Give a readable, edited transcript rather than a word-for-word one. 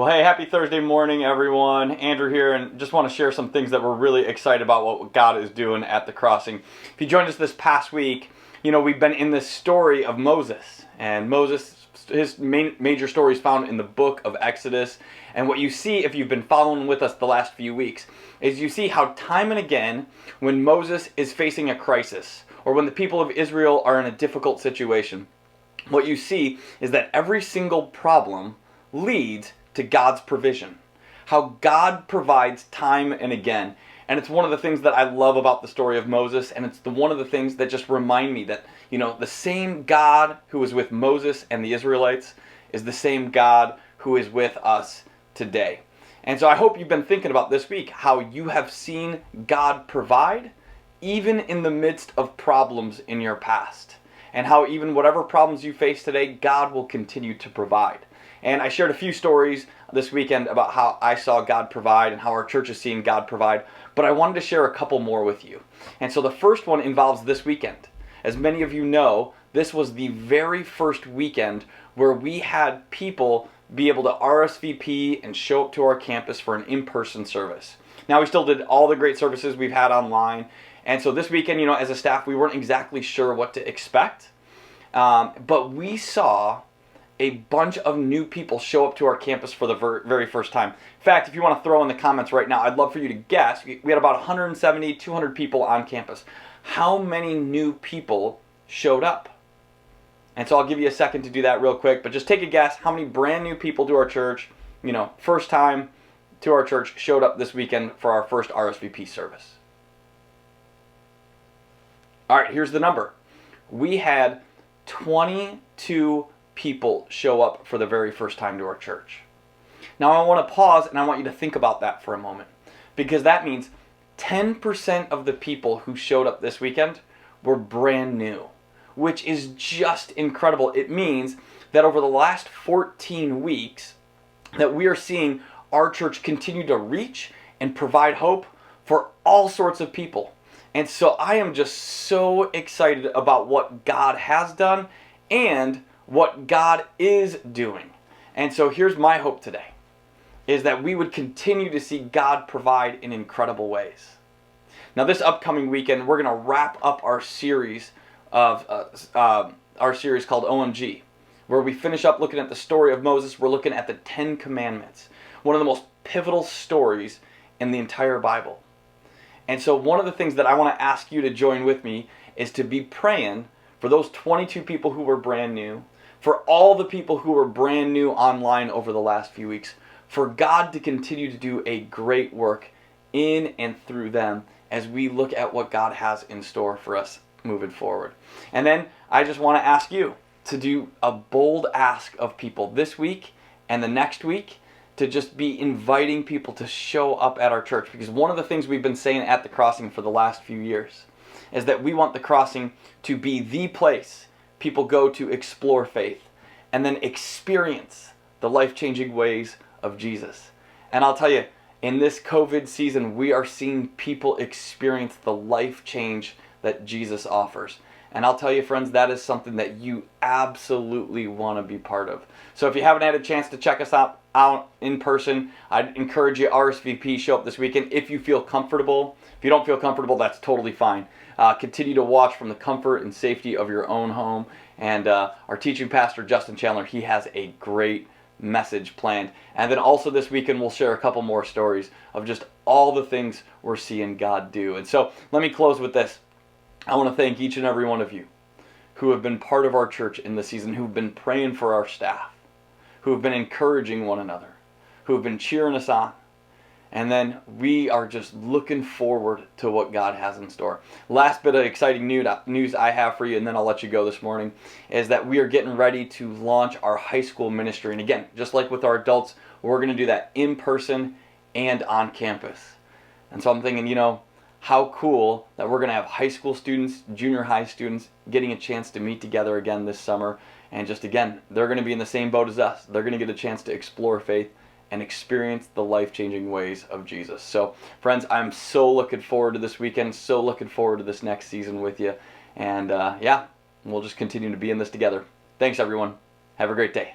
Well, hey, happy Thursday morning, everyone. Andrew here, and just want to share some things that we're really excited about what God is doing at the Crossing. If you joined us this past week, we've been in this story of Moses. And Moses, his major story is found in the book of Exodus. And what you see, if you've been following with us the last few weeks, is you see how time and again, when Moses is facing a crisis, or when the people of Israel are in a difficult situation, what you see is that every single problem leads to God's provision. How God provides time and again. And it's one of the things that I love about the story of Moses, and it's one of the things that just remind me that, the same God who was with Moses and the Israelites is the same God who is with us today. And so I hope you've been thinking about this week how you have seen God provide even in the midst of problems in your past. And how even whatever problems you face today, God will continue to provide. And I shared a few stories this weekend about how I saw God provide and how our church is seeing God provide, but I wanted to share a couple more with you. And so the first one involves this weekend. As many of you know, this was the very first weekend where we had people be able to RSVP and show up to our campus for an in-person service. Now, we still did all the great services we've had online, and so this weekend, as a staff, we weren't exactly sure what to expect, but we saw a bunch of new people show up to our campus for the very first time. In fact, if you want to throw in the comments right now, I'd love for you to guess. We had about 170, 200 people on campus. How many new people showed up? And so I'll give you a second to do that real quick, but just take a guess. How many brand new people to our church, first time to our church, showed up this weekend for our first RSVP service? All right, here's the number. We had 22 people show up for the very first time to our church. Now I want to pause and I want you to think about that for a moment, because that means 10% of the people who showed up this weekend were brand new, which is just incredible. It means that over the last 14 weeks that we are seeing our church continue to reach and provide hope for all sorts of people. And so I am just so excited about what God has done and what God is doing. And so here's my hope today, is that we would continue to see God provide in incredible ways. Now this upcoming weekend, we're going to wrap up our series called OMG, where we finish up looking at the story of Moses. We're looking at the 10 Commandments, one of the most pivotal stories in the entire Bible. And so one of the things that I want to ask you to join with me is to be praying for those 22 people who were brand new, for all the people who were brand new online over the last few weeks, for God to continue to do a great work in and through them as we look at what God has in store for us moving forward. And then I just want to ask you to do a bold ask of people this week and the next week to just be inviting people to show up at our church. Because one of the things we've been saying at the Crossing for the last few years is that we want the Crossing to be the place people go to explore faith and then experience the life-changing ways of Jesus. And I'll tell you, in this COVID season, we are seeing people experience the life change that Jesus offers. And I'll tell you, friends, that is something that you absolutely want to be part of. So if you haven't had a chance to check us out in person, I'd encourage you, RSVP, show up this weekend if you feel comfortable. If you don't feel comfortable, that's totally fine. Continue to watch from the comfort and safety of your own home. And our teaching pastor, Justin Chandler, he has a great message planned. And then also this weekend, we'll share a couple more stories of just all the things we're seeing God do. And so let me close with this. I want to thank each and every one of you who have been part of our church in this season, who've been praying for our staff, who have been encouraging one another, who have been cheering us on. And then we are just looking forward to what God has in store. Last bit of exciting news I have for you, and then I'll let you go this morning, is that we are getting ready to launch our high school ministry. And again, just like with our adults, we're going to do that in person and on campus. And so I'm thinking, how cool that we're going to have high school students, junior high students, getting a chance to meet together again this summer. And just again, they're going to be in the same boat as us. They're going to get a chance to explore faith and experience the life-changing ways of Jesus. So, friends, I'm so looking forward to this weekend, so looking forward to this next season with you. And we'll just continue to be in this together. Thanks, everyone. Have a great day.